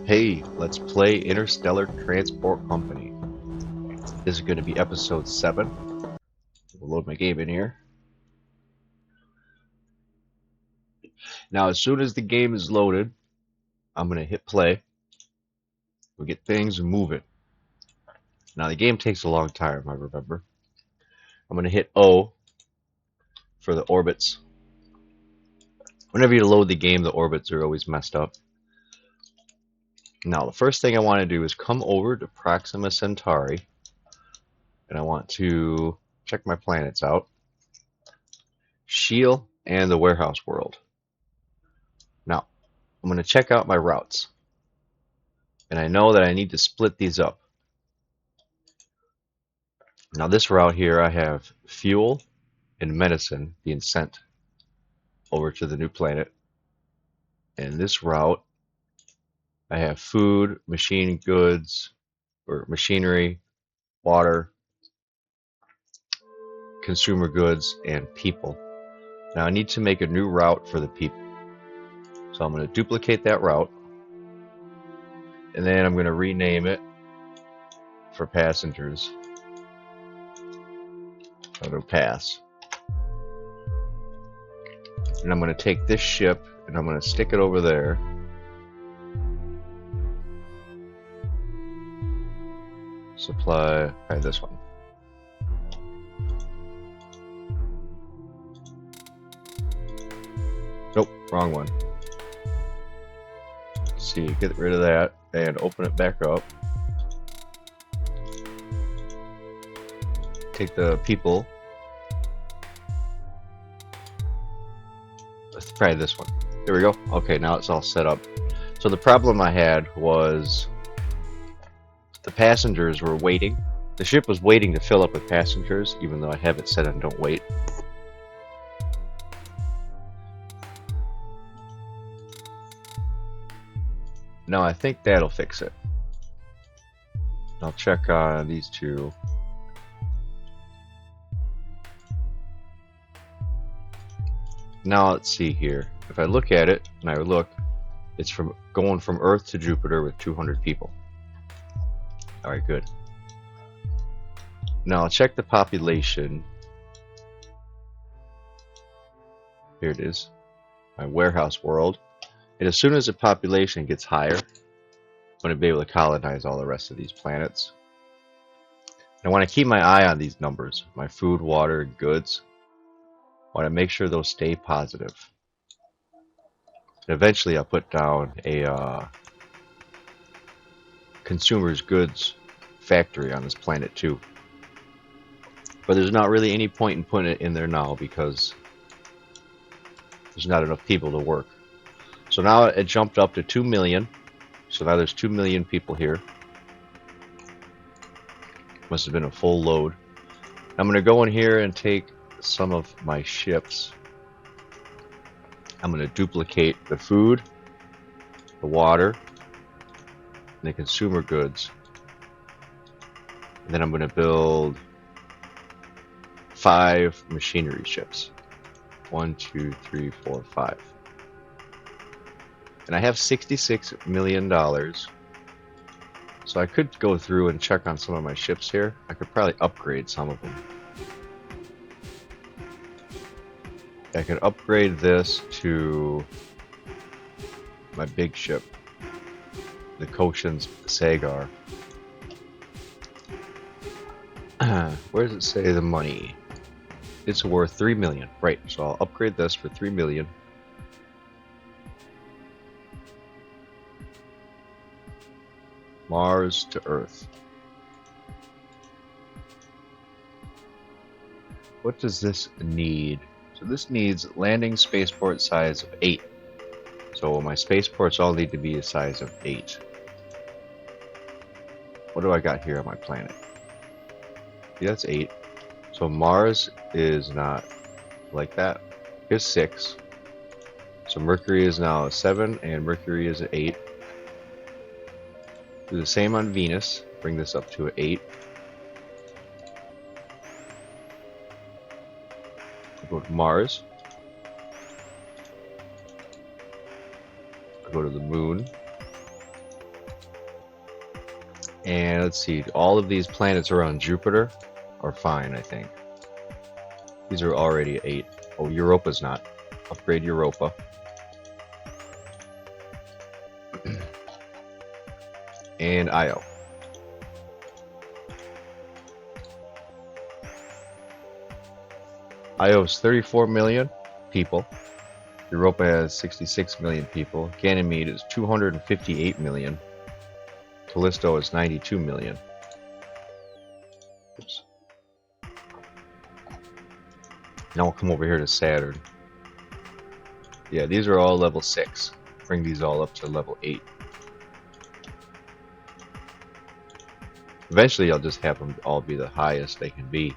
Hey, let's play Interstellar Transport Company. This is going to be episode 7. We'll load my game in here. Now, as soon as the game is loaded, I'm going to hit play. We'll get things moving. Now, the game takes a long time, I remember. I'm going to hit O for the orbits. Whenever you load the game, the orbits are always messed up. Now, the first thing I want to do is come over to Proxima Centauri. And I want to check my planets out. Shield and the warehouse world. Now, I'm going to check out my routes. And I know that I need to split these up. Now this route here, I have fuel and medicine being sent over to the new planet. And this route, I have food, machine goods, or machinery, water, consumer goods, and people. Now I need to make a new route for the people. So I'm going to duplicate that route. And then I'm going to rename it for passengers. It'll pass. And I'm going to take this ship and I'm going to stick it over there. Supply, this one. Nope, wrong one. Let's see, get rid of that and open it back up. Take the people. Let's try this one. There we go. Okay, now it's all set up. So the problem I had was the passengers were waiting. The ship was waiting to fill up with passengers, even though I have it set on don't wait. Now I think that'll fix it. I'll check on these two. Now let's see here. If I look at it, and I look, it's from going from Earth to Jupiter with 200 people. Alright, good. Now I'll check the population. Here it is. My warehouse world. And as soon as the population gets higher, I'm going to be able to colonize all the rest of these planets. I want to keep my eye on these numbers. My food, water, and goods. I want to make sure those stay positive. And eventually I'll put down a consumer's goods factory on this planet too. But there's not really any point in putting it in there now because there's not enough people to work. So now it jumped up to 2 million. So now there's 2 million people here. Must have been a full load. I'm going to go in here and take some of my ships. I'm going to duplicate the food, the water, and the consumer goods. And then I'm going to build 5 machinery ships. 1, 2, 3, 4, 5. And I have $66 million. So I could go through and check on some of my ships here. I could probably upgrade some of them. I could upgrade this to my big ship, the Koshin's Sagar. Where does it say the money? It's worth 3 million. Right, so I'll upgrade this for 3 million. Mars to Earth. What does this need? So this needs landing spaceport size of 8. So my spaceports all need to be a size of 8. What do I got here on my planet? Yeah, that's 8. So Mars is not like that. Here's 6. So Mercury is now a 7 and Mercury is an 8. Do the same on Venus. Bring this up to an 8. Go to Mars. Go to the Moon. And let's see, all of these planets around Jupiter are fine, I think. These are already 8. Oh, Europa's not. Upgrade Europa. And Io. Io is 34 million people. Europa has 66 million people. Ganymede is 258 million. Callisto is 92 million. Oops. Now we'll come over here to Saturn. Yeah, these are all level 6. Bring these all up to level 8. Eventually I'll just have them all be the highest they can be.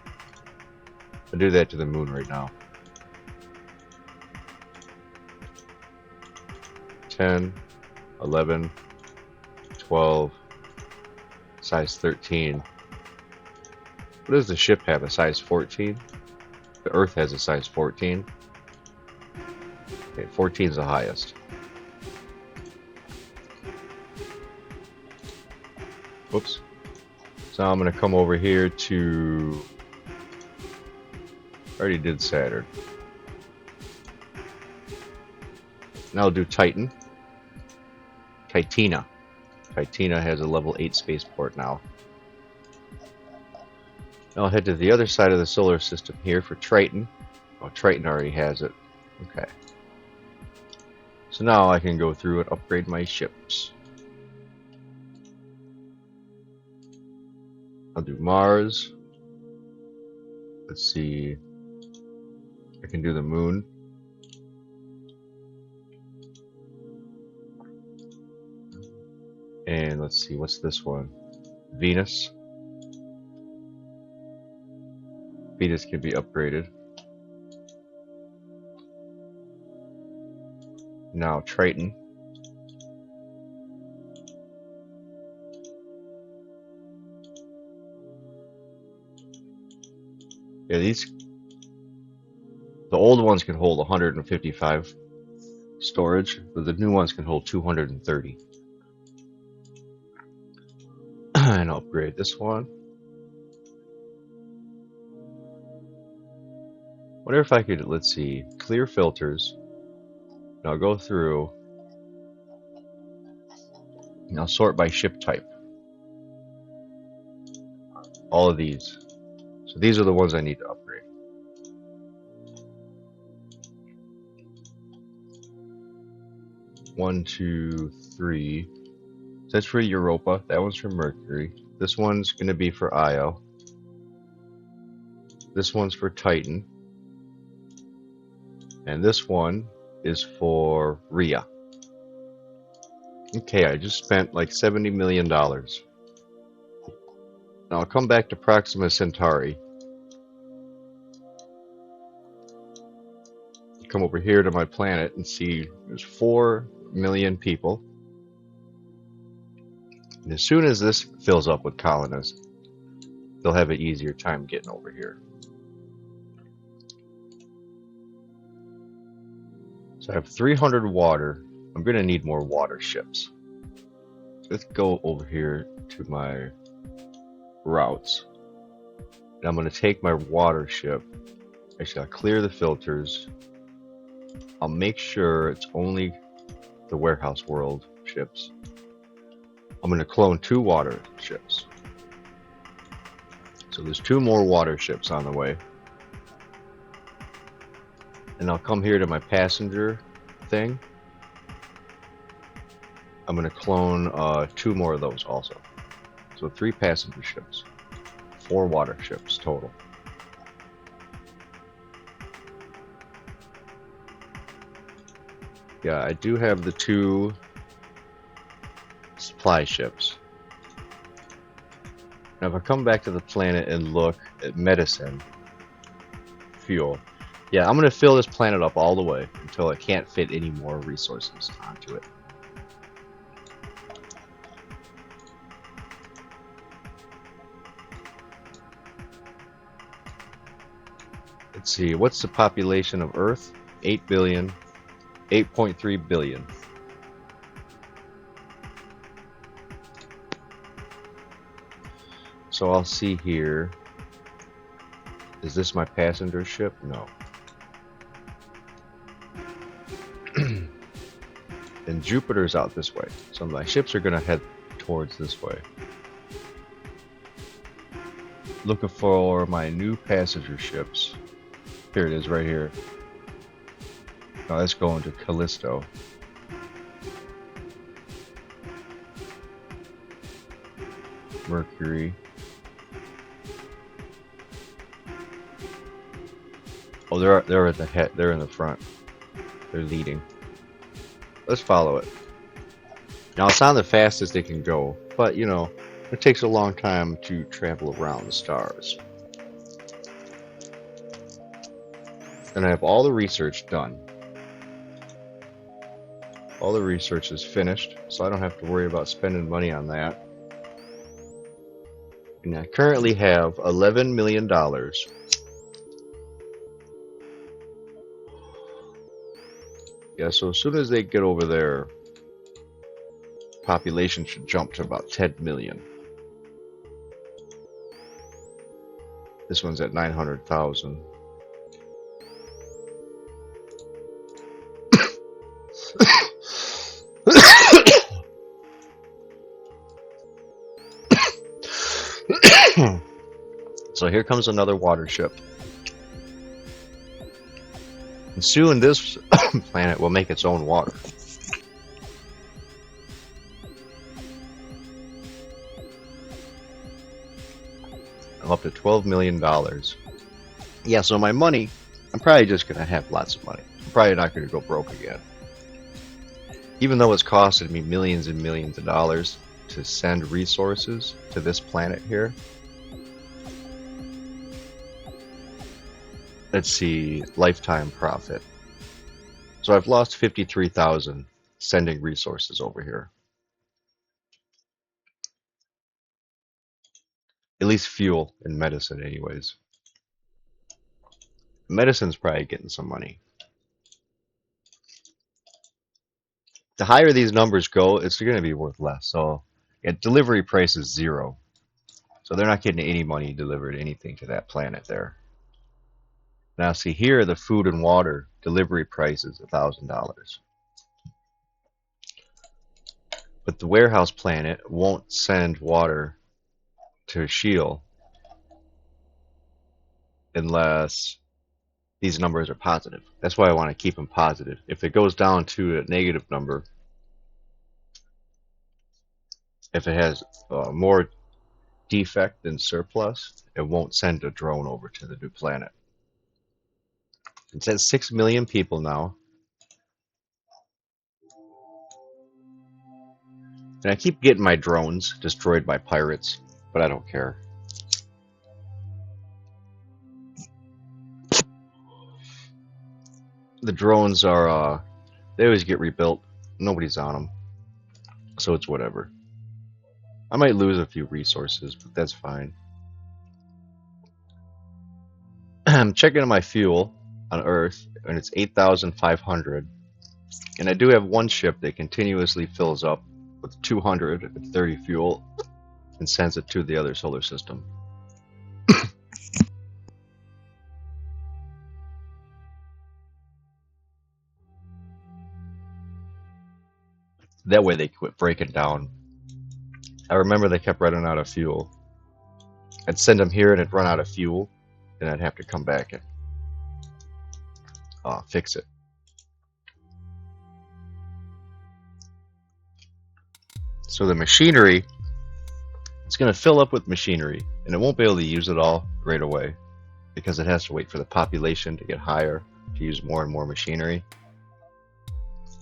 I'll do that to the moon right now. 10, 11, 12, size 13. What does the ship have? A size 14? The Earth has a size 14. Okay, 14 is the highest. Whoops. So I'm going to come over here to... I already did Saturn. Now I'll do Titan. Titina. Titina has a level 8 spaceport now. Now I'll head to the other side of the solar system here for Triton. Oh, Triton already has it. Okay. So now I can go through and upgrade my ships. I'll do Mars. Let's see. I can do the moon. And let's see, what's this one? Venus. Venus can be upgraded. Now Triton. Yeah, the old ones can hold 155 storage, but the new ones can hold 230. And I'll upgrade this one. Wonder if I could, let's see, clear filters. And I'll go through and I'll sort by ship type. All of these. So these are the ones I need to upgrade. One, two, three. That's for Europa. That one's for Mercury. This one's going to be for Io. This one's for Titan. And this one is for Rhea. Okay, I just spent like $70 million. Now I'll come back to Proxima Centauri. Come over here to my planet and see there's 4 million people. And as soon as this fills up with colonists, they'll have an easier time getting over here. So I have 300 water. I'm going to need more water ships. Let's go over here to my routes. And I'm going to take my water ship. Actually, I'll clear the filters. I'll make sure it's only the warehouse world ships. I'm going to clone 2 water ships. So there's 2 more water ships on the way. And I'll come here to my passenger thing. I'm going to clone 2 more of those also. So 3 passenger ships. 4 water ships total. Yeah, I do have the 2 supply ships. Now if I come back to the planet and look at medicine, fuel, yeah, I'm going to fill this planet up all the way until I can't fit any more resources onto it. Let's see, what's the population of Earth? 8 billion. 8.3 billion. So I'll see here. Is this my passenger ship? No. And Jupiter's out this way. So my ships are going to head towards this way. Looking for my new passenger ships. Here it is, right here. Now let's go into Callisto. Mercury. Oh, they're at the head. They're in the front. They're leading. Let's follow it. Now it's not the fastest they can go, but you know, it takes a long time to travel around the stars. And I have all the research done. All the research is finished, so I don't have to worry about spending money on that. And I currently have $11 million. Yeah, so as soon as they get over there, population should jump to about 10 million. This one's at 900,000. So here comes another water ship. And soon this planet will make its own water. I'm up to $12 million. Yeah, so my money, I'm probably just going to have lots of money. I'm probably not going to go broke again. Even though it's costed me millions and millions of dollars to send resources to this planet here. Let's see, lifetime profit. So I've lost 53,000 sending resources over here. At least fuel and medicine anyways. Medicine's probably getting some money. The higher these numbers go, it's going to be worth less. So yeah, delivery price is 0. So they're not getting any money delivered anything to that planet there. Now see here, the food and water delivery price is $1,000. But the warehouse planet won't send water to Shield unless these numbers are positive. That's why I want to keep them positive. If it goes down to a negative number, if it has more defect than surplus, it won't send a drone over to the new planet. It says 6 million people now. And I keep getting my drones destroyed by pirates, but I don't care. The drones are, they always get rebuilt. Nobody's on them. So it's whatever. I might lose a few resources, but that's fine. I'm checking on my fuel on Earth, and it's 8,500. And I do have one ship that continuously fills up with 230 fuel and sends it to the other solar system. That way they quit breaking down. I remember they kept running out of fuel. I'd send them here and it'd run out of fuel, and I'd have to come back and fix it. So the machinery, it's going to fill up with machinery, and it won't be able to use it all right away because it has to wait for the population to get higher to use more and more machinery.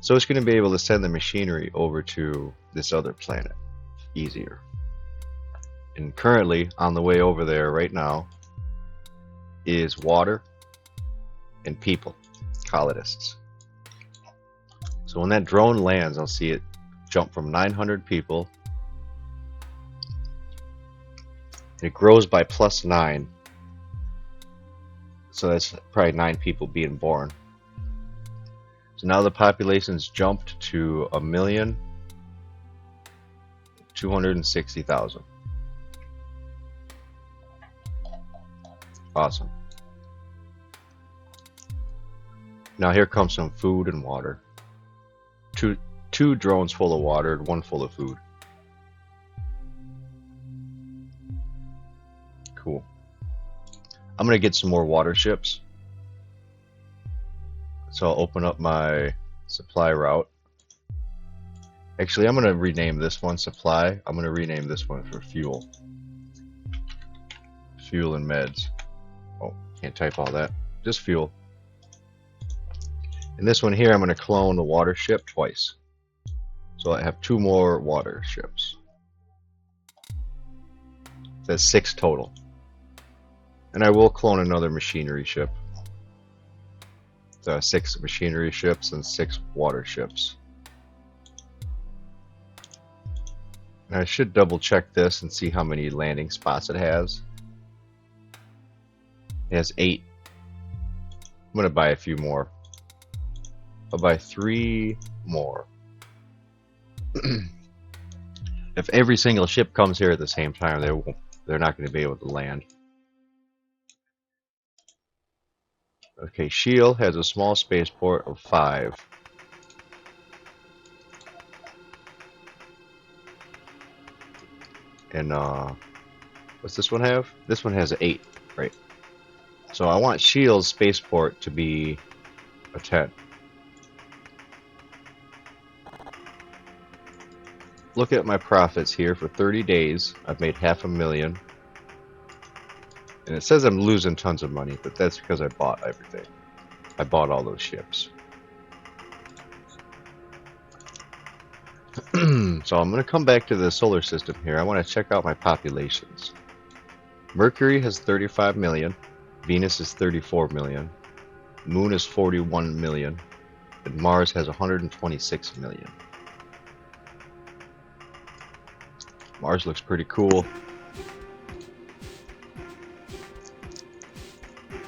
So it's going to be able to send the machinery over to this other planet easier. And currently, on the way over there right now, is water and people, colonists. So when that drone lands, I'll see it jump from 900 people. And it grows by +9. So that's probably 9 people being born. So now the population's jumped to 1,260,000. Awesome. Now here comes some food and water. Two drones full of water and one full of food. Cool. I'm gonna get some more water ships. So I'll open up my supply route. Actually, I'm gonna rename this one supply. I'm gonna rename this one for fuel. Fuel and meds. Oh, can't type all that. Just fuel. And this one here, I'm gonna clone the water ship twice. So I have 2 more water ships. That's 6 total. And I will clone another machinery ship. So 6 machinery ships and 6 water ships. And I should double check this and see how many landing spots it has. It has 8. I'm gonna buy a few more. I'll buy 3 more. If every single ship comes here at the same time, they're not going to be able to land. Okay, Shield has a small spaceport of 5. And what's this one have? This one has an 8, right? So I want Shield's spaceport to be a 10. Look at my profits here for 30 days. I've made $500,000. And it says I'm losing tons of money, but that's because I bought everything. I bought all those ships. So I'm going to come back to the solar system here. I want to check out my populations. Mercury has 35 million. Venus is 34 million. Moon is 41 million. And Mars has 126 million. Mars looks pretty cool.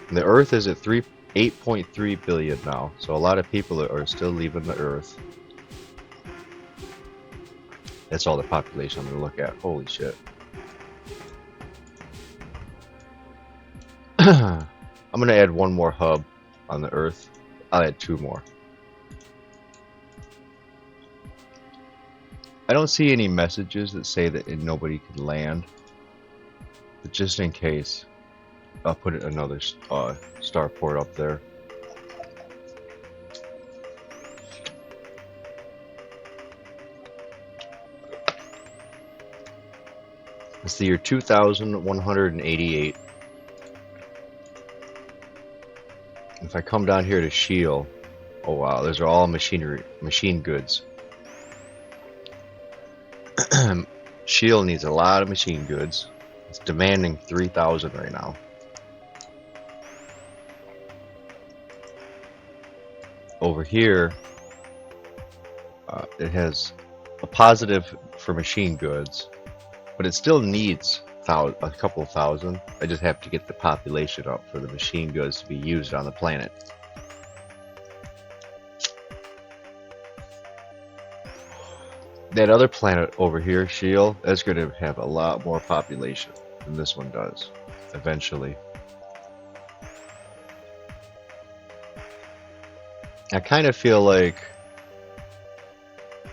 And the Earth is at 8.3 billion now, so a lot of people are still leaving the Earth. That's all the population I'm going to look at. Holy shit. I'm going to add 1 more hub on the Earth. I'll add 2 more. I don't see any messages that say that nobody can land, but just in case, I'll put another starport up there. It's the year 2188. If I come down here to Shield, oh wow, those are all machine goods. Shield needs a lot of machine goods. It's demanding 3,000 right now. Over here, it has a positive for machine goods, but it still needs a couple of thousand. I just have to get the population up for the machine goods to be used on the planet. That other planet over here, Shield, is going to have a lot more population than this one does, eventually. I kind of feel like,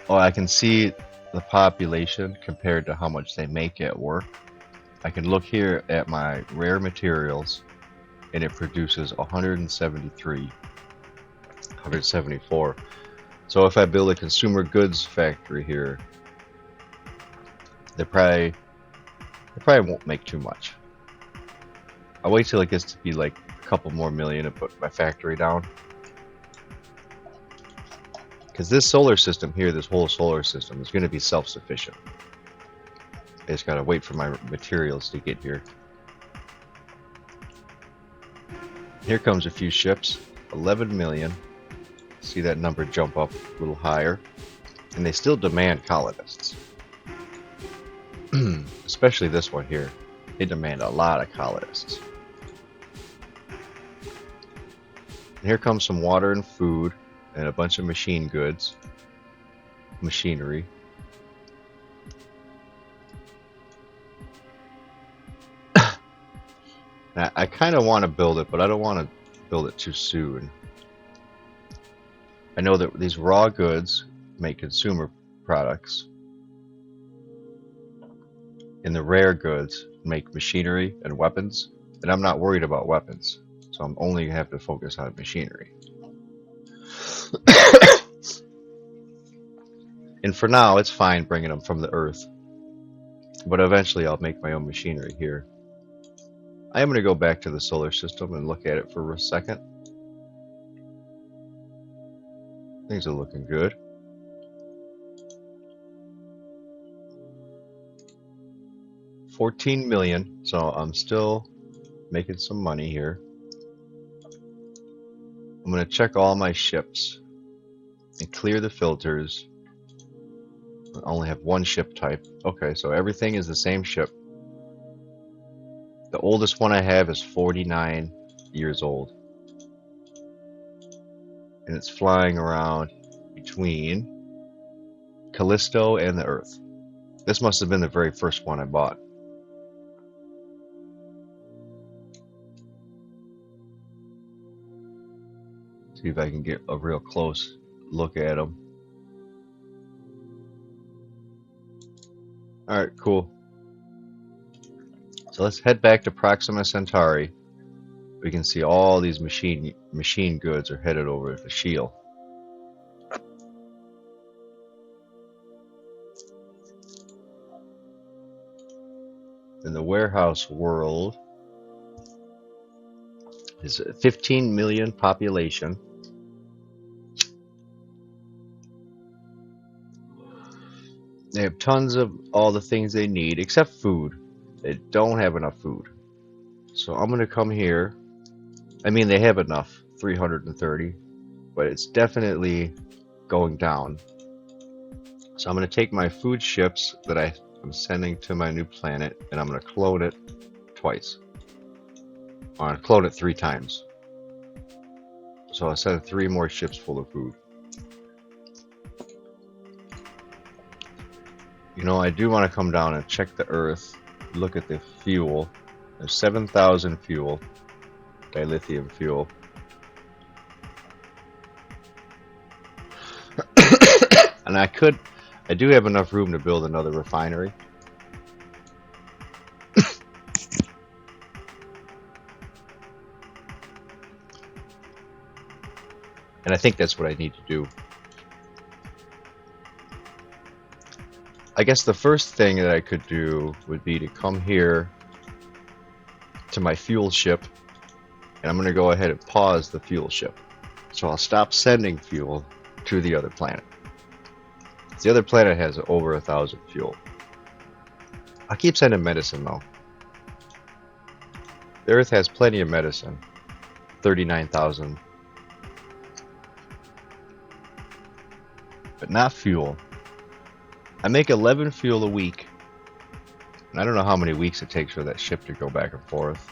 oh, I can see the population compared to how much they make at work. I can look here at my rare materials, and it produces 173, 174. So if I build a consumer goods factory here, they probably won't make too much. I'll wait till it gets to be like a couple more million to put my factory down. Because this solar system here, this whole solar system, is going to be self-sufficient. I just gotta wait for my materials to get here. Here comes a few ships, 11 million. See that number jump up a little higher. And they still demand colonists. Especially this one here. They demand a lot of colonists. And here comes some water and food and a bunch of machine goods. Machinery. I kind of want to build it, but I don't want to build it too soon. I know that these raw goods make consumer products, and the rare goods make machinery and weapons, and I'm not worried about weapons, so I'm only have to focus on machinery. And for now, it's fine bringing them from the Earth, but eventually I'll make my own machinery here. I am going to go back to the solar system and look at it for a second. Things are looking good. $14 million, so I'm still making some money here. I'm going to check all my ships and clear the filters. I only have one ship type. Okay, so everything is the same ship. The oldest one I have is 49 years old. And it's flying around between Callisto and the Earth. This must have been the very first one I bought. See if I can get a real close look at them. Alright, cool. So let's head back to Proxima Centauri. We can see all these machine goods are headed over to Shield. In the warehouse world is a 15 million population. They have tons of all the things they need except food. They don't have enough food. So I'm going to come here. I mean, they have enough, 330, but it's definitely going down. So I'm going to take my food ships that I'm sending to my new planet, and I'm going to clone it twice. I'm going to clone it 3 times. So I'll send 3 more ships full of food. You know, I do want to come down and check the Earth, look at the fuel. There's 7,000 fuel, dilithium fuel. And I do have enough room to build another refinery. And I think that's what I need to do. I guess the first thing that I could do would be to come here to my fuel ship, and I'm going to go ahead and pause the fuel ship. So I'll stop sending fuel to the other planet. The other planet has over 1,000 fuel. I'll keep sending medicine though. The Earth has plenty of medicine, 39,000. But not fuel. I make 11 fuel a week, and I don't know how many weeks it takes for that ship to go back and forth.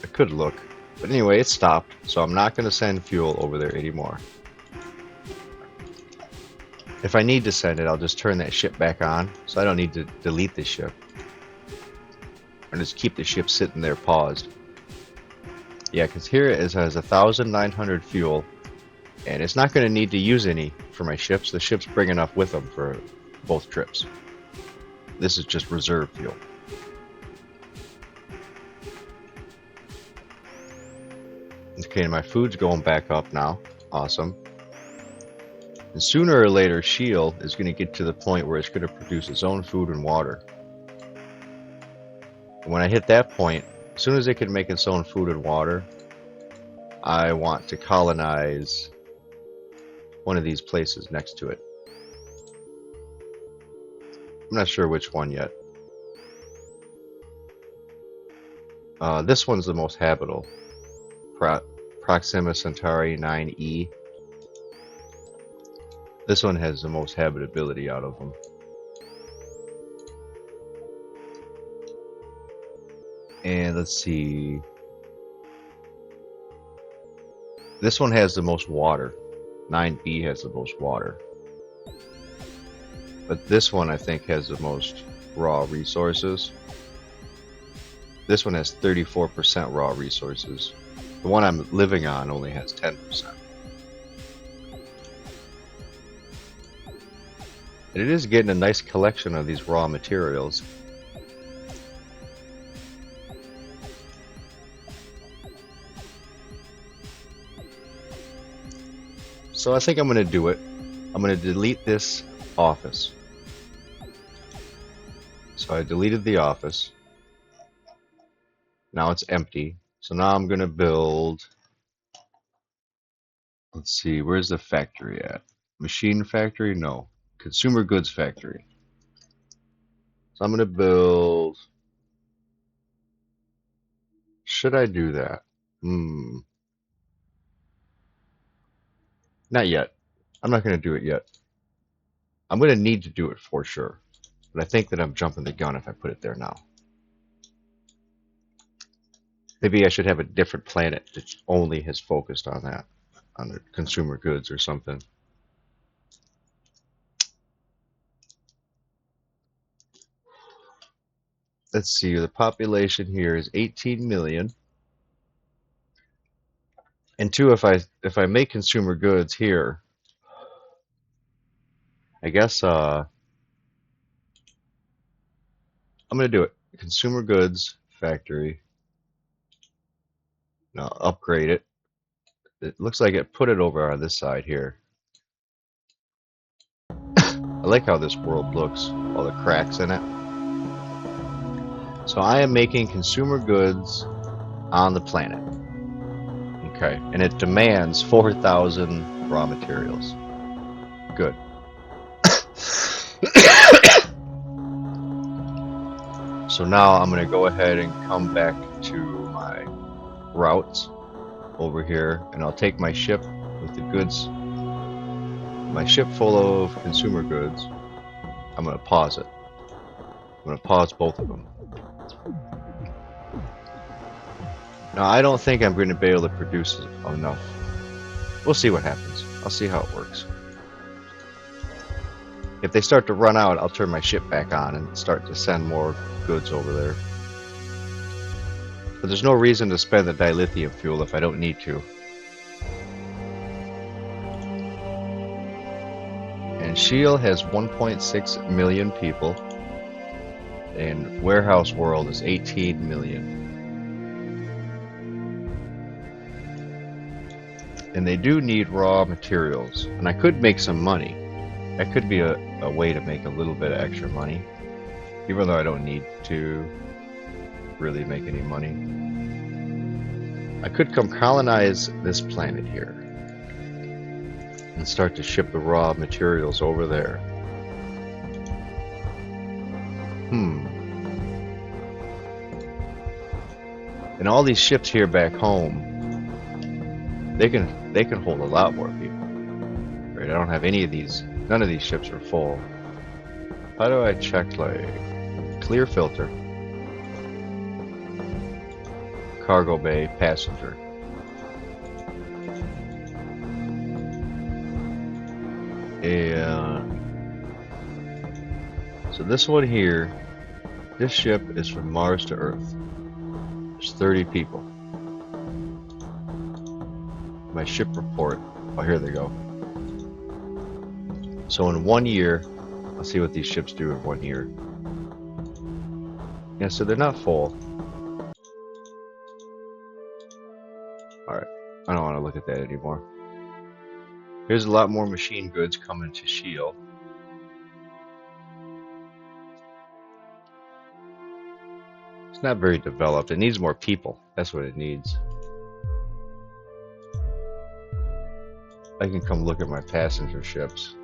I could look, but anyway, it stopped, so I'm not going to send fuel over there anymore. If I need to send it, I'll just turn that ship back on, so I don't need to delete the ship. I'll just keep the ship sitting there paused. Yeah, because here it has 1,900 fuel, and it's not going to need to use any for my ships. The ships bring enough with them for both trips. This is just reserve fuel. Okay, my food's going back up now. Awesome. And sooner or later, Shield is going to get to the point where it's going to produce its own food and water. And when I hit that point, as soon as it can make its own food and water, I want to colonize one of these places next to it. I'm not sure which one yet. This one's the most habitable. Proxima Centauri 9E. This one has the most habitability out of them. And let's see. This one has the most water. 9B has the most water. But this one I think has the most raw resources. This one has 34% raw resources. The one I'm living on only has 10%. And it is getting a nice collection of these raw materials. So I think I'm going to do it. I'm going to delete this office. So I deleted the office. Now it's empty. So now I'm going to build, let's see, where's the factory at? Machine factory? No. Consumer goods factory. So I'm going to build, should I do that? Not yet. I'm not going to do it yet. I'm going to need to do it for sure. But I think that I'm jumping the gun if I put it there now. Maybe I should have a different planet that only has focused on that, on the consumer goods or something. Let's see, the population here is 18 million. And two, if I make consumer goods here, I guess I'm gonna do it. Consumer goods factory. Now upgrade it. It looks like it put it over on this side here. I like how this world looks, all the cracks in it. So I am making consumer goods on the planet. Okay, and it demands 4,000 raw materials. Good. So now I'm going to go ahead and come back to my routes over here, and I'll take my ship with the goods, my ship full of consumer goods. I'm going to pause it. I'm going to pause both of them. Now I don't think I'm going to be able to produce enough. We'll see what happens. I'll see how it works. If they start to run out, I'll turn my ship back on and start to send more goods over there. But there's no reason to spend the dilithium fuel if I don't need to. And Shield has 1.6 million people, and Warehouse World is 18 million. And they do need raw materials, and I could make some money. That could be a way to make a little bit of extra money, even though I don't need to really make any money. I could come colonize this planet here and start to ship the raw materials over there. And all these ships here back home, they can hold a lot more people. Right? I don't have any of these. None of these ships are full. How do I check, like, clear filter, cargo bay, passenger? And so this one here, this ship is from Mars to Earth. There's 30 people. My ship report. Oh, here they go. So in 1 year, let's see what these ships do in 1 year. Yeah, so they're not full. Alright, I don't want to look at that anymore. Here's a lot more machine goods coming to Shield. It's not very developed. It needs more people. That's what it needs. I can come look at my passenger ships.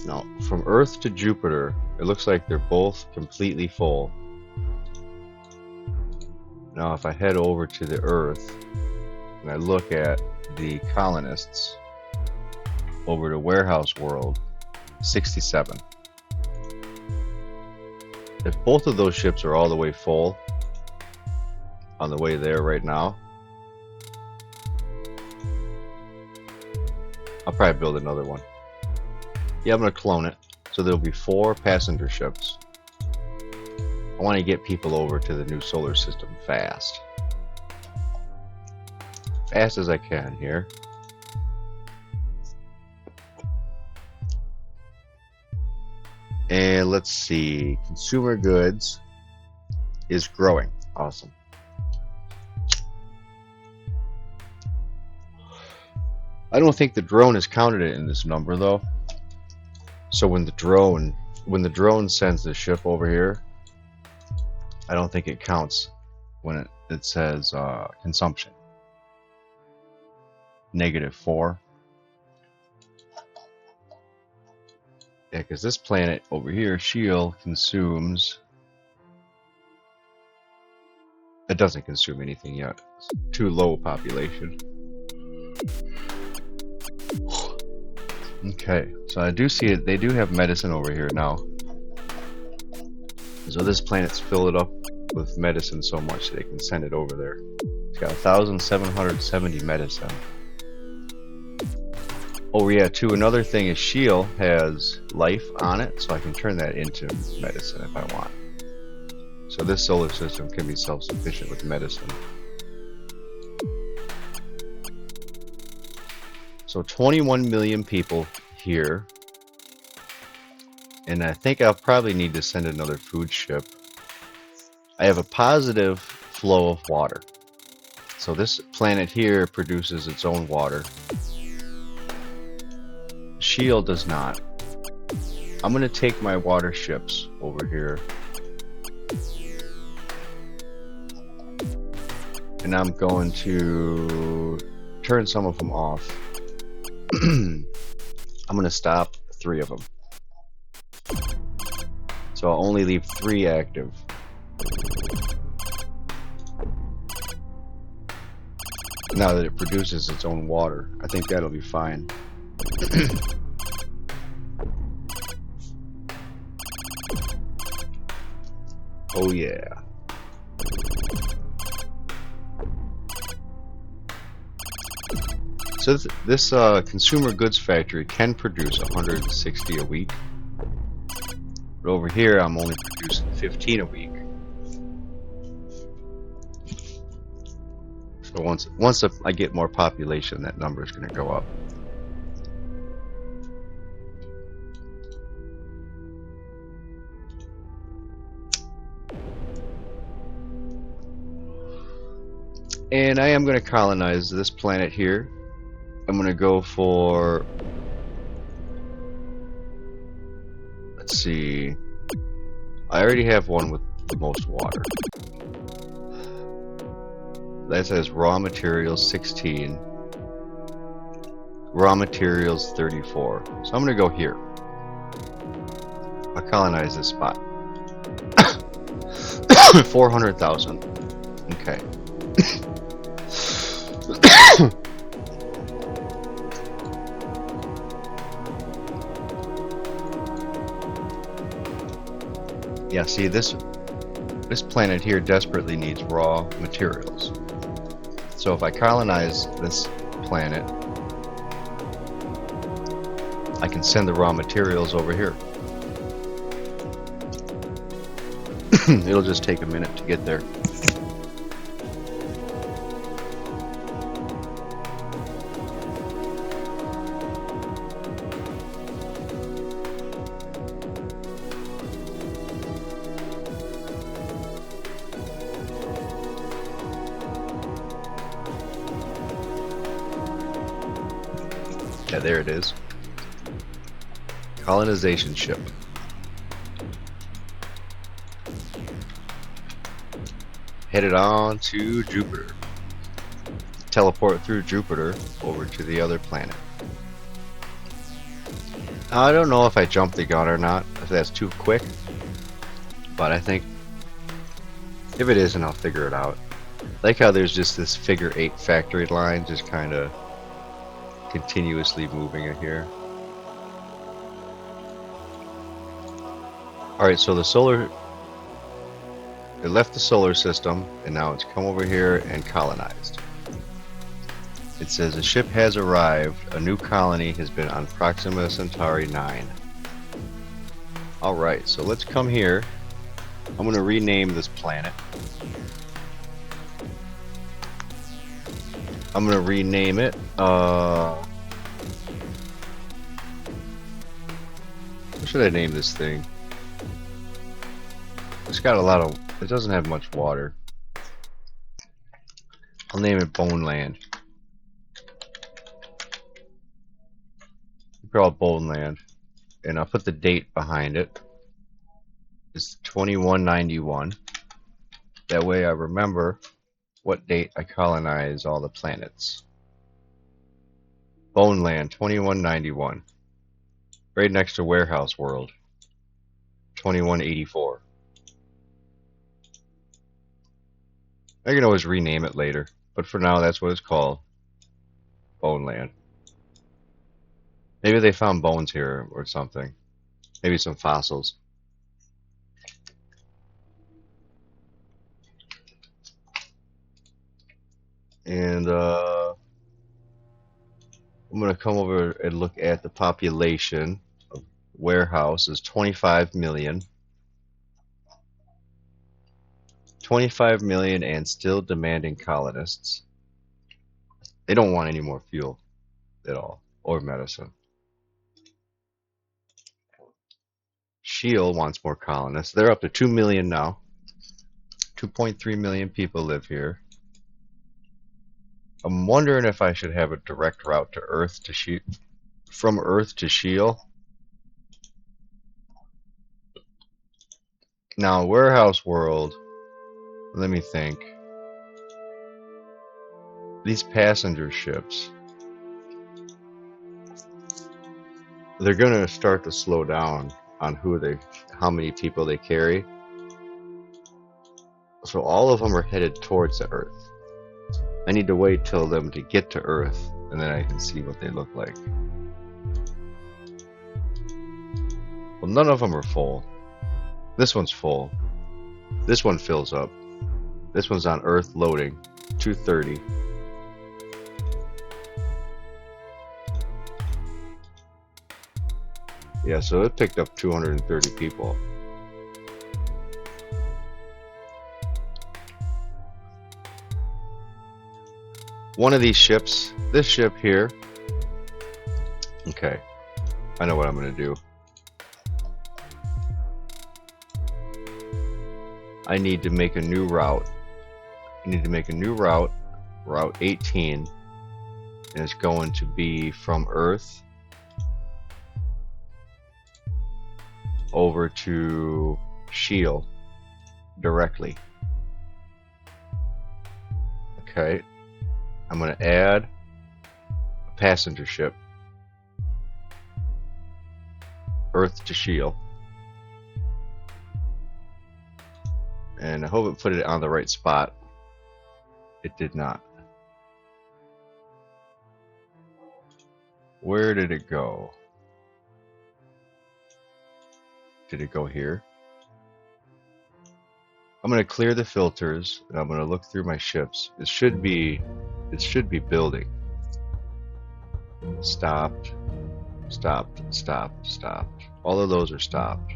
Now, from Earth to Jupiter, it looks like they're both completely full. Now, if I head over to the Earth and I look at the colonists over to Warehouse World, 67. If both of those ships are all the way full, on the way there right now, I'll probably build another one. Yeah, I'm gonna clone it. So there'll be 4 passenger ships. I want to get people over to the new solar system fast. Fast as I can here. And let's see. Consumer goods is growing. Awesome. I don't think the drone is counted in this number though. So when the drone sends the ship over here, I don't think it counts when it says consumption. -4. Yeah, because this planet over here, Shield, consumes. It doesn't consume anything yet. It's too low population. Okay, so I do see it. They do have medicine over here now. So this planet's filled it up with medicine so much they can send it over there. It's got 1,770 medicine. Oh yeah, too, another thing is Shield has life on it, so I can turn that into medicine if I want. So this solar system can be self-sufficient with medicine. So 21 million people here. And I think I'll probably need to send another food ship. I have a positive flow of water. So this planet here produces its own water. Shield does not. I'm going to take my water ships over here. And I'm going to turn some of them off. I'm going to stop 3 of them. So I'll only leave 3 active. Now that it produces its own water, I think that'll be fine. Oh yeah. So this consumer goods factory can produce 160 a week. But over here I'm only producing 15 a week. So once I get more population, that number is going to go up. And I am going to colonize this planet here. I'm going to go for, let's see, I already have one with the most water. That says raw materials 16, raw materials 34. So I'm going to go here. I'll colonize this spot. 400,000. Okay. Yeah, see, this planet here desperately needs raw materials. So if I colonize this planet, I can send the raw materials over here. It'll just take a minute to get there. Yeah, there it is. Colonization ship. Headed on to Jupiter. Teleport through Jupiter over to the other planet. I don't know if I jumped the gun or not, if that's too quick, but I think if it isn't, I'll figure it out. Like how there's just this figure 8 factory line just kind of continuously moving it here. Alright, so it left the solar system and now it's come over here and colonized. It says a ship has arrived. A new colony has been on Proxima Centauri 9. Alright, so let's come here. I'm going to rename this planet. I'm going to rename it. What should I name this thing? It's got a lot of... It doesn't have much water. I'll name it Boneland. Call it Boneland. And I'll put the date behind it. It's 2191. That way I remember what date I colonized all the planets. Boneland 2191. Right next to Warehouse World 2184. I can always rename it later, but for now that's what it's called. Boneland. Maybe they found bones here or something. Maybe some fossils. And I'm going to come over and look at the population of Warehouse is 25 million. 25 million and still demanding colonists. They don't want any more fuel at all, or medicine. Shield wants more colonists. They're up to 2 million now. 2.3 million people live here. I'm wondering if I should have a direct route to Earth to from Earth to Shield. Now, Warehouse World, let me think. These passenger ships, they're going to start to slow down on how many people they carry. So all of them are headed towards the Earth. I need to wait till them to get to Earth, and then I can see what they look like. Well, none of them are full. This one's full. This one fills up. This one's on Earth loading, 230. Yeah, so it picked up 230 people. One of these ships, this ship here. Okay, I know what I'm going to do. I need to make a new route. I need to make a new route, Route 18, and it's going to be from Earth over to Shield directly. Okay. I'm going to add a passenger ship, Earth to Shield, and I hope it put it on the right spot. It did not. Where did it go? Did it go here? I'm going to clear the filters and I'm going to look through my ships. It should be building. Stopped, stopped, stopped, stopped. All of those are stopped.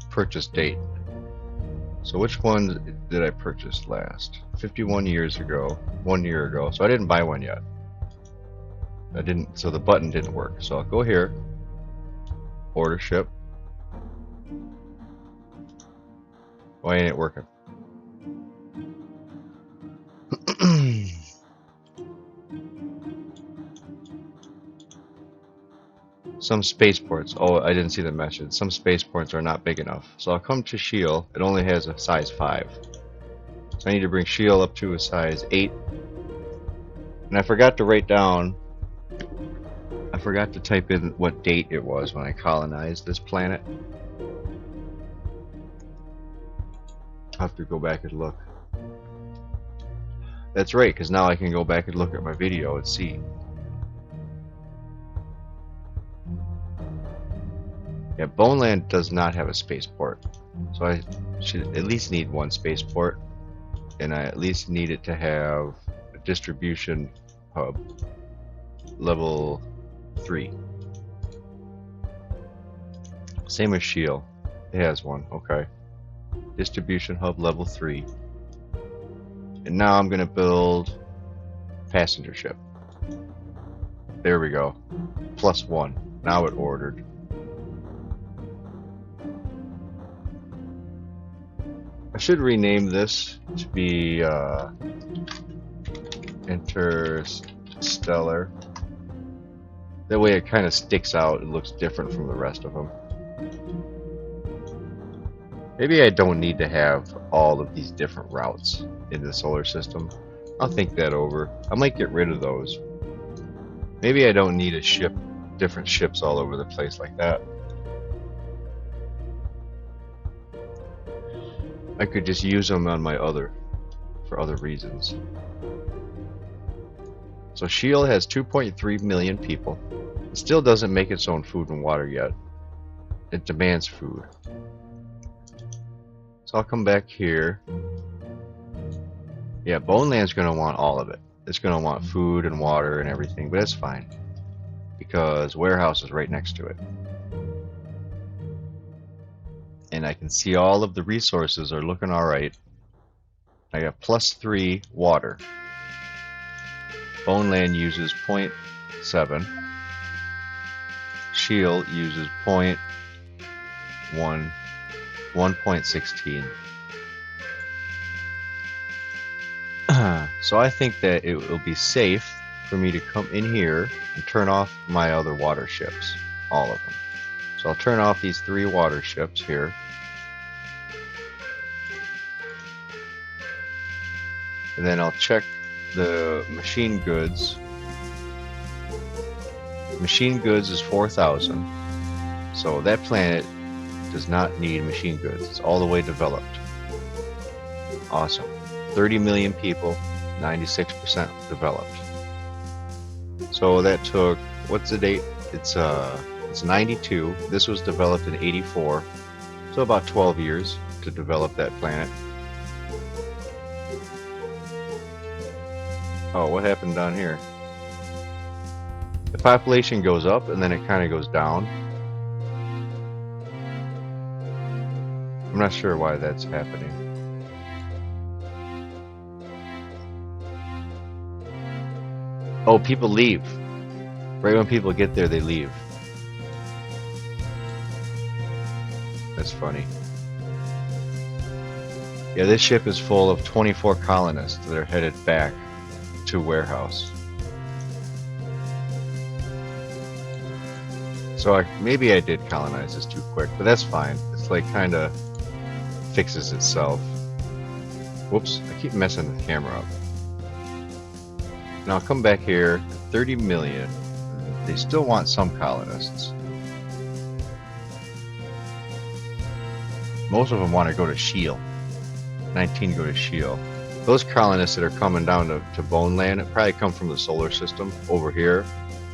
Purchase date. So which one did I purchase last? 51 years ago, 1 year ago. So I didn't buy one yet. So the button didn't work. So I'll go here, order ship. Why ain't it working? Some spaceports. Oh, I didn't see the message. Some spaceports are not big enough. So I'll come to Shield. It only has a size 5. So I need to bring Shield up to a size 8. And I forgot to write down. I forgot to type in what date it was when I colonized this planet. I'll have to go back and look. That's right, because now I can go back and look at my video and see. Yeah, Boneland does not have a spaceport, so I should at least need one spaceport, and I at least need it to have a distribution hub level 3. Same as Shield. It has one, okay. Distribution hub level 3. And now I'm gonna build passenger ship. There we go. +1. Now it ordered. I should rename this to be Interstellar. That way it kind of sticks out. It looks different from the rest of them. Maybe I don't need to have all of these different routes in the solar system. I'll think that over. I might get rid of those. Maybe I don't need a ship, different ships all over the place like that. I could just use them on my for other reasons. So Shield has 2.3 million people. It still doesn't make its own food and water yet. It demands food. So I'll come back here. Yeah, Boneland's gonna want all of it. It's gonna want food and water and everything, but that's fine. Because Warehouse is right next to it. And I can see all of the resources are looking alright. I got +3 water. Boneland uses 0.7. Shield uses 1.16. So I think that it will be safe for me to come in here and turn off my other water ships. All of them. So I'll turn off these 3 water ships here. And then I'll check the machine goods. Machine goods is 4,000. So that planet does not need machine goods. It's all the way developed. Awesome. 30 million people, 96% developed. So that took, what's the date? It's 92. This was developed in 84. So about 12 years to develop that planet. Oh, what happened down here? The population goes up and then it kind of goes down. I'm not sure why that's happening. Oh, people leave. Right when people get there, they leave. That's funny. Yeah, this ship is full of 24 colonists that are headed back to Warehouse. So maybe I did colonize this too quick, but that's fine. It's like kind of fixes itself. Whoops, I keep messing the camera up. Now I'll come back here, 30 million. They still want some colonists. Most of them want to go to Shield. 19 go to Shield. Those colonists that are coming down to Boneland probably come from the solar system over here.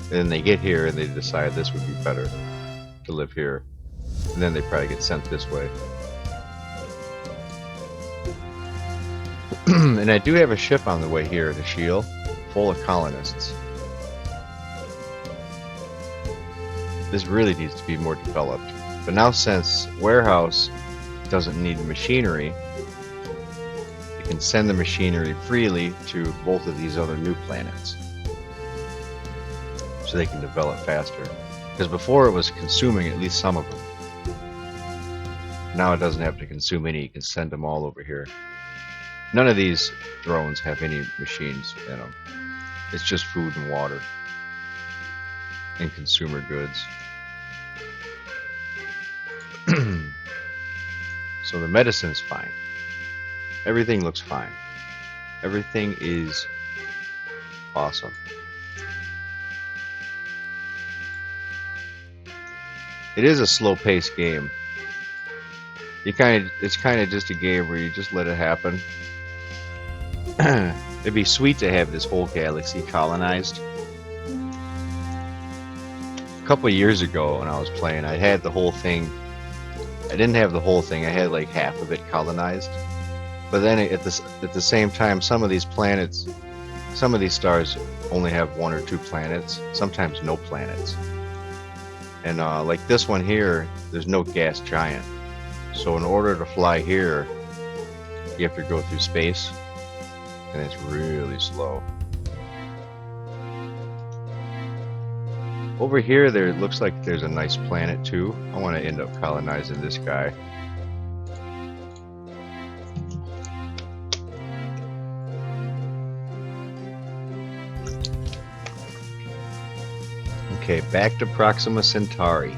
And then they get here and they decide this would be better to live here. And then they probably get sent this way. And I do have a ship on the way here to Shield, full of colonists. This really needs to be more developed. But now since Warehouse doesn't need machinery, it can send the machinery freely to both of these other new planets. So they can develop faster. Because before it was consuming at least some of them. Now it doesn't have to consume any, you can send them all over here. None of these drones have any machines in them. It's just food and water. And consumer goods. So the medicine's fine. Everything looks fine. Everything is awesome. It is a slow-paced game. It's kind of just a game where you just let it happen. It'd be sweet to have this whole galaxy colonized. couple of years ago when I was playing, I had the whole thing. I didn't have the whole thing. I had like half of it colonized. But then at the same time, some of these planets, some of these stars only have 1 or 2 planets. Sometimes no planets. And like this one here, there's no gas giant. So in order to fly here, you have to go through space, and it's really slow. Over here, there looks like there's a nice planet too. I want to end up colonizing this guy. Okay, back to Proxima Centauri.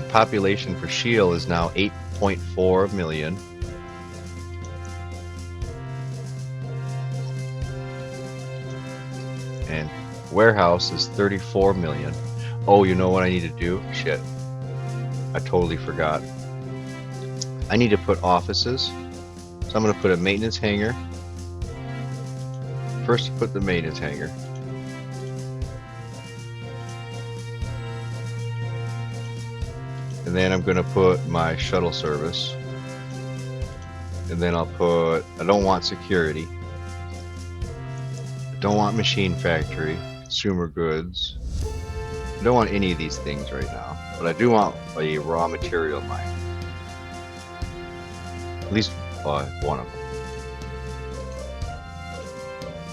Population for Shield is now 8.4 million. And warehouse is 34 million. Oh, you know what I need to do? Shit. I totally forgot. I need to put offices. So I'm going to put a maintenance hangar. First, put the maintenance hangar. And then I'm going to put my shuttle service. And then I'll put, I don't want security. I don't want machine factory, consumer goods. I don't want any of these things right now. But I do want a raw material mine. At least one of them.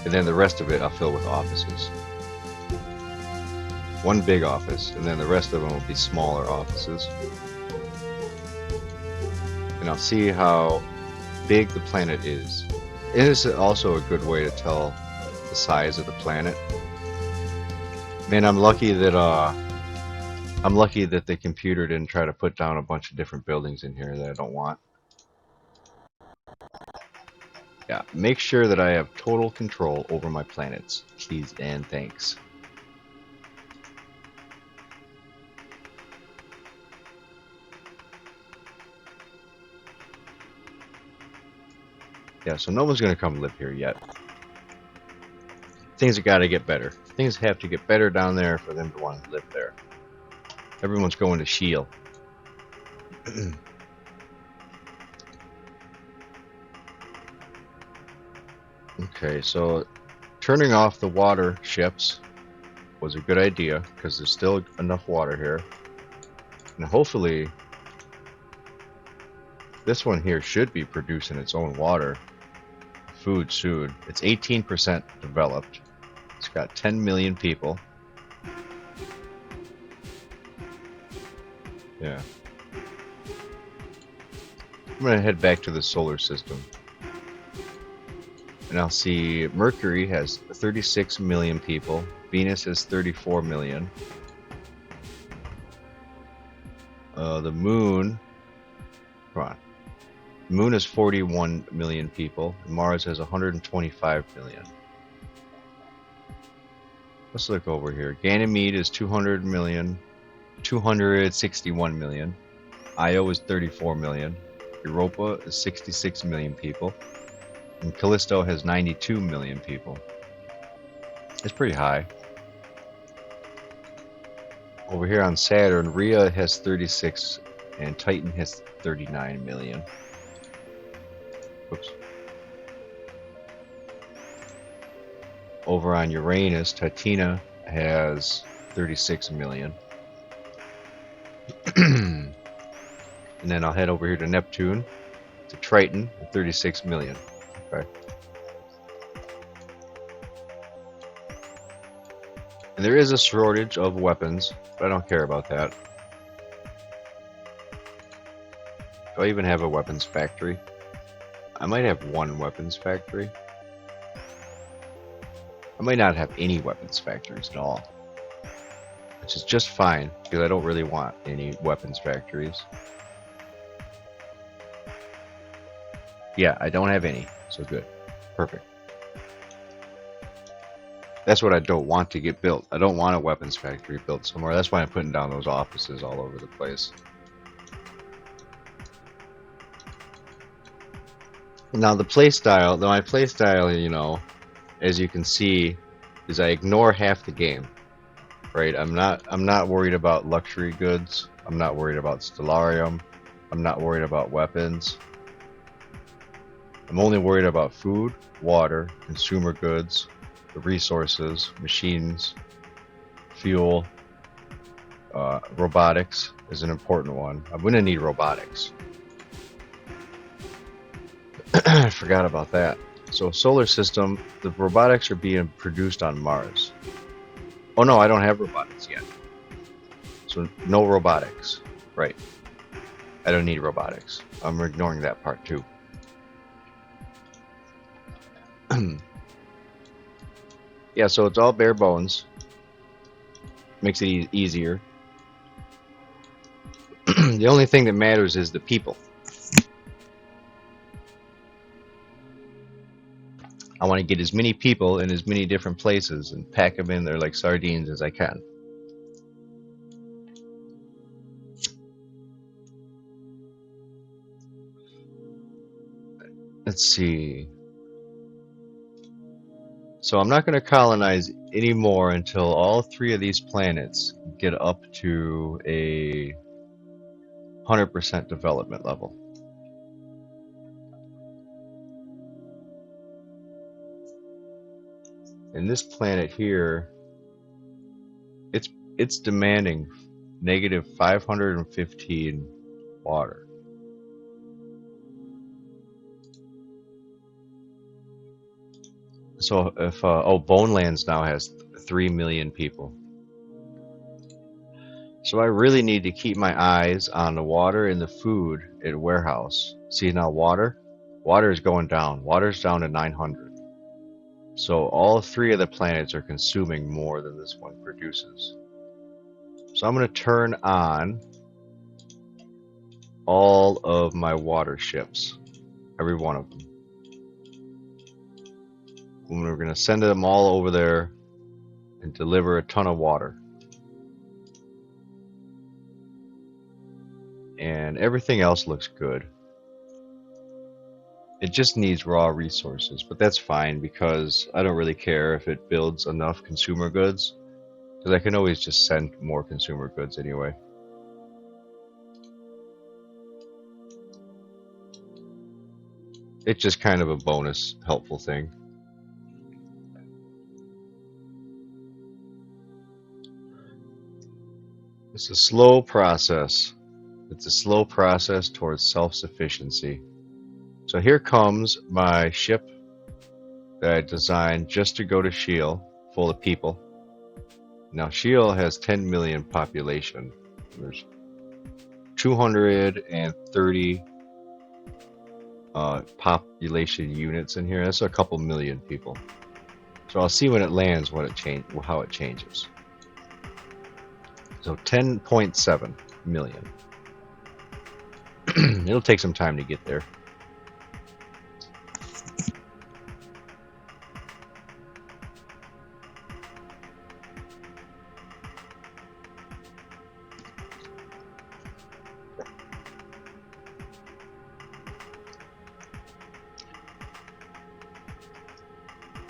And then the rest of it I'll fill with offices. One big office, and then the rest of them will be smaller offices. And I'll see how big the planet is. It is also a good way to tell the size of the planet. Man, I'm lucky that the computer didn't try to put down a bunch of different buildings in here that I don't want. Yeah, make sure that I have total control over my planets, please and thanks. Yeah, so no one's gonna come live here yet. Things have got to get better. Things have to get better down there for them to want to live there. Everyone's going to Shield. Okay, so turning off the water ships was a good idea because there's still enough water here. And hopefully this one here should be producing its own water. Food soon. It's 18% developed. It's got 10 million people. Yeah. I'm gonna head back to the solar system. And I'll see Mercury has 36 million people. Venus has 34 million. The moon... Come on. The moon has 41 million people. Mars has 125 million. Let's look over here. Ganymede is 200 million. 261 million. Io is 34 million. Europa is 66 million people. And Callisto has 92 million people. It's pretty high. Over here on Saturn, Rhea has 36 and Titan has 39 million. Whoops. Over on Uranus, Titina has 36 million. And then I'll head over here to Neptune, to Triton, with 36 million. Okay. And there is a shortage of weapons, but I don't care about that. Do I even have a weapons factory? I might have one weapons factory. I might not have any weapons factories at all. Which is just fine, because I don't really want any weapons factories. Yeah, I don't have any, so good. Perfect. That's what I don't want to get built. I don't want a weapons factory built somewhere. That's why I'm putting down those offices all over the place. Now the playstyle, my playstyle, you know, as you can see, is I ignore half the game. right? I'm not worried about luxury goods. I'm not worried about Stellarium. I'm not worried about weapons. I'm only worried about food, water, consumer goods, the resources, machines, fuel. Robotics is an important one. I'm going to need robotics. I forgot about that. So solar system, the robotics are being produced on Mars. Oh no, I don't have robotics yet. So no robotics. Right. I don't need robotics. I'm ignoring that part too. Yeah, so it's all bare bones. Makes it easier. The only thing that matters is the people. I want to get as many people in as many different places and pack them in there like sardines as I can. Let's see. So I'm not going to colonize anymore until all 3 of these planets get up to a 100% development level. And this planet here, it's demanding negative 515 water. So if Bonelands now has 3 million people. So I really need to keep my eyes on the water and the food at warehouse. See now water is going down. Water's down to 900. So all 3 of the planets are consuming more than this one produces. So I'm going to turn on all of my water ships, every one of them. And we're going to send them all over there and deliver a ton of water. And everything else looks good. It just needs raw resources, but that's fine because I don't really care if it builds enough consumer goods, because I can always just send more consumer goods anyway. It's just kind of a bonus, helpful thing. It's a slow process. It's a slow process towards self-sufficiency. So here comes my ship that I designed just to go to Shield, full of people. Now Shield has 10 million population. There's 230 population units in here. That's a couple million people. So I'll see when it lands how it changes. So 10.7 million. It'll take some time to get there.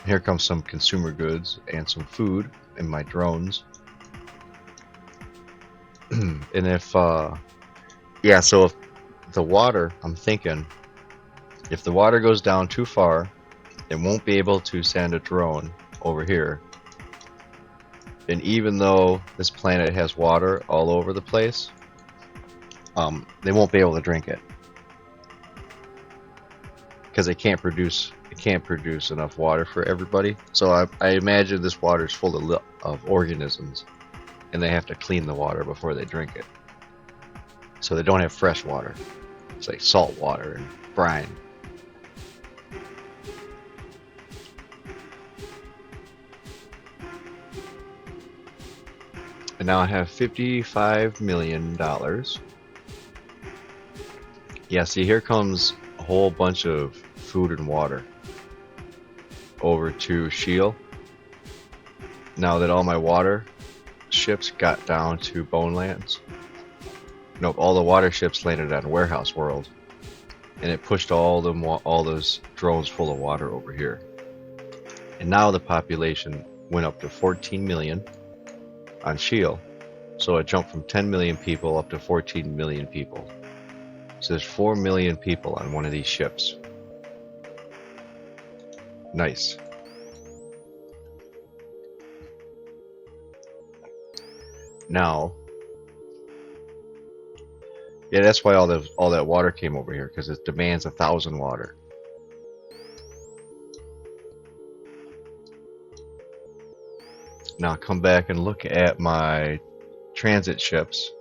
Here comes some consumer goods and some food and my drones. And if so if the water, I'm thinking, if the water goes down too far, it won't be able to send a drone over here. And even though this planet has water all over the place, they won't be able to drink it because it can't produce enough water for everybody. So I imagine this water is full of organisms, and they have to clean the water before they drink it. So they don't have fresh water. It's like salt water and brine. And now I have $55 million. Yeah, see, here comes a whole bunch of food and water over to Shield. Now that all my water ships got down to Bonelands. Nope, all the water ships landed on Warehouse World, and it pushed all those drones full of water over here. And now the population went up to 14 million. on Shield. So it jumped from 10 million people up to 14 million people. So there's 4 million people on one of these ships. Nice. Now, yeah, that's why all that water came over here, because it demands 1,000 water. Now come back and look at my transit ships.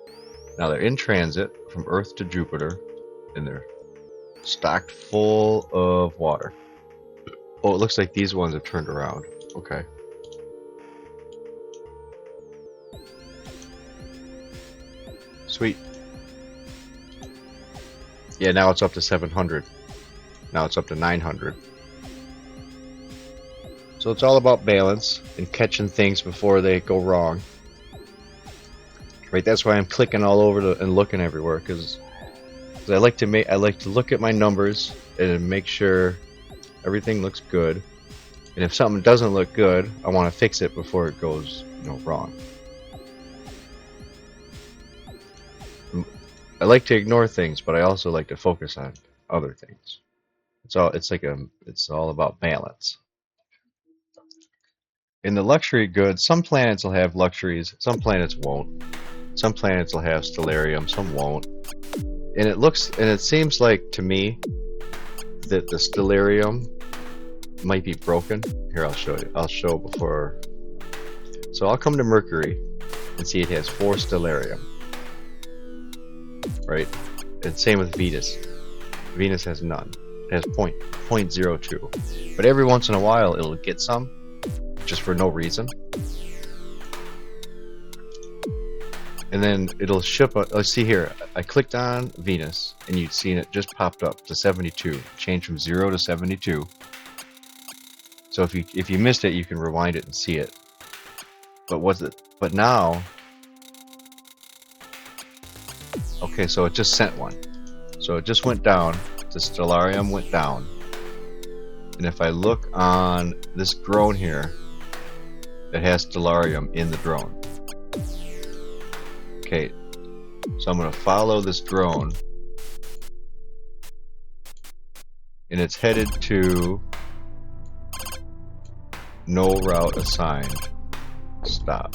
Now they're in transit from Earth to Jupiter, and they're stocked full of water. Oh, it looks like these ones have turned around. Okay. Sweet. Yeah, now it's up to 700. Now it's up to 900. So it's all about balance and catching things before they go wrong. Right, that's why I'm clicking all over and looking everywhere, because I like to look at my numbers and make sure everything looks good. And if something doesn't look good, I want to fix it before it goes, wrong. I like to ignore things, but I also like to focus on other things. It's all about balance. In the luxury goods, some planets will have luxuries, some planets won't. Some planets will have stellarium, some won't. And it seems like to me that the stellarium might be broken. Here, I'll show you. I'll show before. So I'll come to Mercury and see it has 4 stellarium. Right? And same with Venus. Venus has none. It has 0.02. But every once in a while it'll get some, just for no reason. And then it'll ship let's see here. I clicked on Venus and you'd seen it just popped up to 72. Changed from 0 to 72. So if you missed it, you can rewind it and see it. But now, okay, so it just sent one. So it just went down. The stellarium went down. And if I look on this drone here, it has stellarium in the drone. Okay, so I'm going to follow this drone, and it's headed to no route assigned. Stop.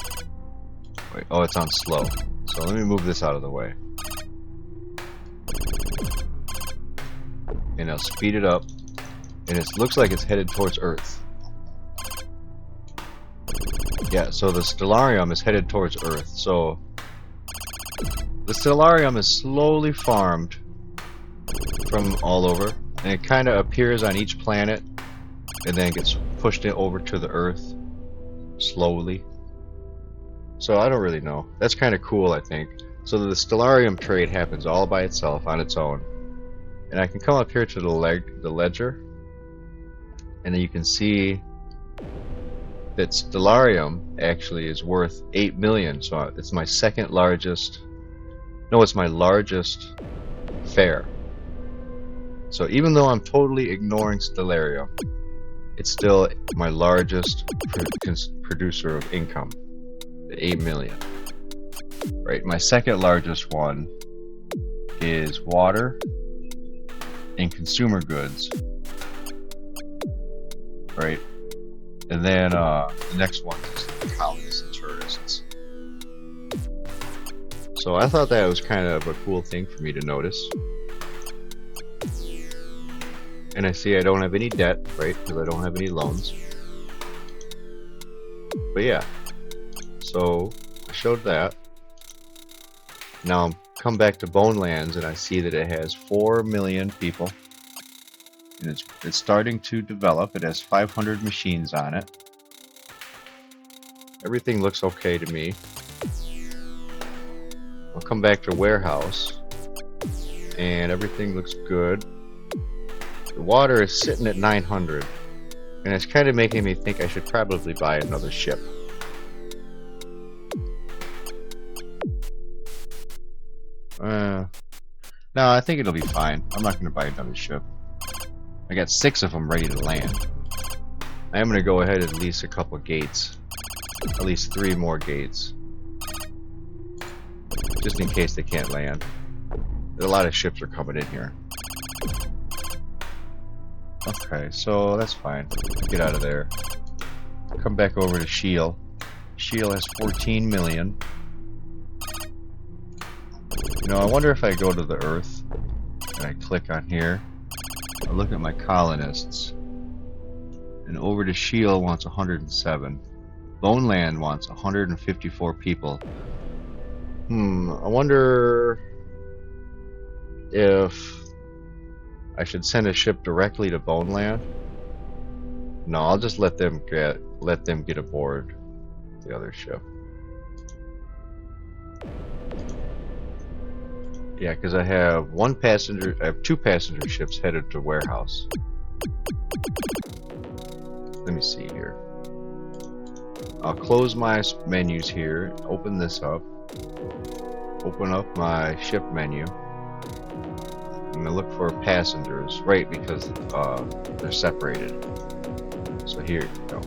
Wait, oh, it's on slow. So let me move this out of the way. And I'll speed it up, and it looks like it's headed towards Earth. Yeah, so the stellarium is headed towards Earth. So the stellarium is slowly farmed from all over, and it kind of appears on each planet and then gets pushed over to the Earth slowly. So I don't really know. That's kind of cool, I think. So the stellarium trade happens all by itself on its own. And I can come up here to the ledger, and then you can see that stellarium actually is worth 8 million. So it's my second largest. No, it's my largest fare. So even though I'm totally ignoring stellarium, it's still my largest producer of income, at 8 million. Right, my second largest one is water and consumer goods. Right, and then the next one is the colonists and tourists. So I thought that was kind of a cool thing for me to notice. And I see I don't have any debt, right? Because I don't have any loans. But yeah, so I showed that. Now I'm come back to Bonelands and I see that it has 4 million people. And it's starting to develop. It has 500 machines on it. Everything looks okay to me. I'll come back to warehouse and everything looks good. The water is sitting at 900 and it's kind of making me think I should probably buy another ship. No, I think it'll be fine. I'm not going to buy another ship. I got 6 of them ready to land. I am going to go ahead and lease a couple gates. At least 3 more gates. just in case they can't land. A lot of ships are coming in here. Okay, so that's fine. Get out of there. Come back over to Shield. Shield has 14 million. You know, I wonder if I go to the Earth and I click on here. I look at my colonists. And over to Shield wants 107. Boneland wants 154 people. I wonder if I should send a ship directly to Boneland. No, I'll just let them get aboard the other ship. Yeah, because I have two passenger ships headed to warehouse. Let me see here. I'll close my menus here, open this up, open up my ship menu. I'm gonna look for passengers, right, because they're separated. So here you go.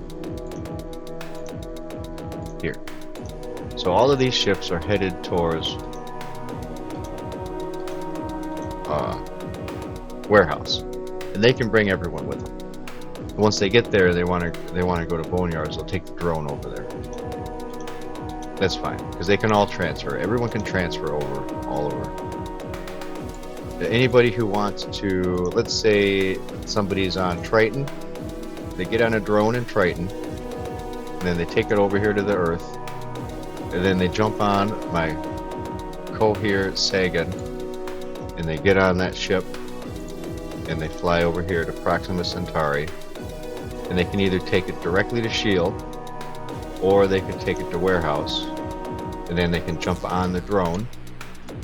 Here. So all of these ships are headed towards warehouse, and they can bring everyone with them. And once they get there, they want to go to Boneyards. They'll take the drone over there. That's fine, because they can all transfer. Everyone can transfer over, all over. Anybody who wants to, let's say somebody's on Triton, they get on a drone in Triton, and then they take it over here to the Earth, and then they jump on my Cohere Sagan, and they get on that ship, and they fly over here to Proxima Centauri, and they can either take it directly to Shield, or they can take it to warehouse, and then they can jump on the drone,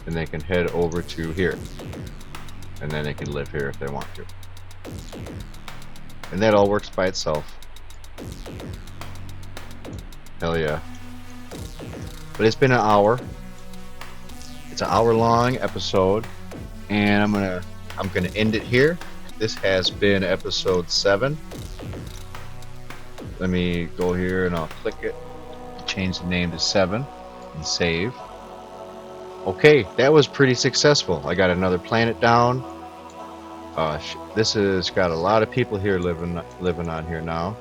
and they can head over to here, and then they can live here if they want to. And that all works by itself. Hell yeah. But it's been an hour. It's an hour-long episode, and I'm gonna end it here. This has been episode 7. Let me go here and I'll click it, change the name to 7, and save. Okay, that was pretty successful. I got another planet down. This has got a lot of people here living on here now.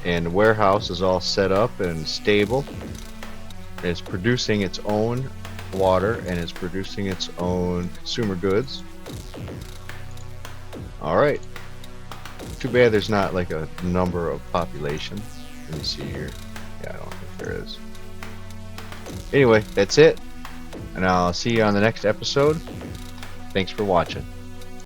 And the warehouse is all set up and stable. It's producing its own water and it's producing its own consumer goods. Alright. Too bad there's not like a number of population. Let me see here. Yeah, I don't think there is. Anyway, that's it. And I'll see you on the next episode. Thanks for watching.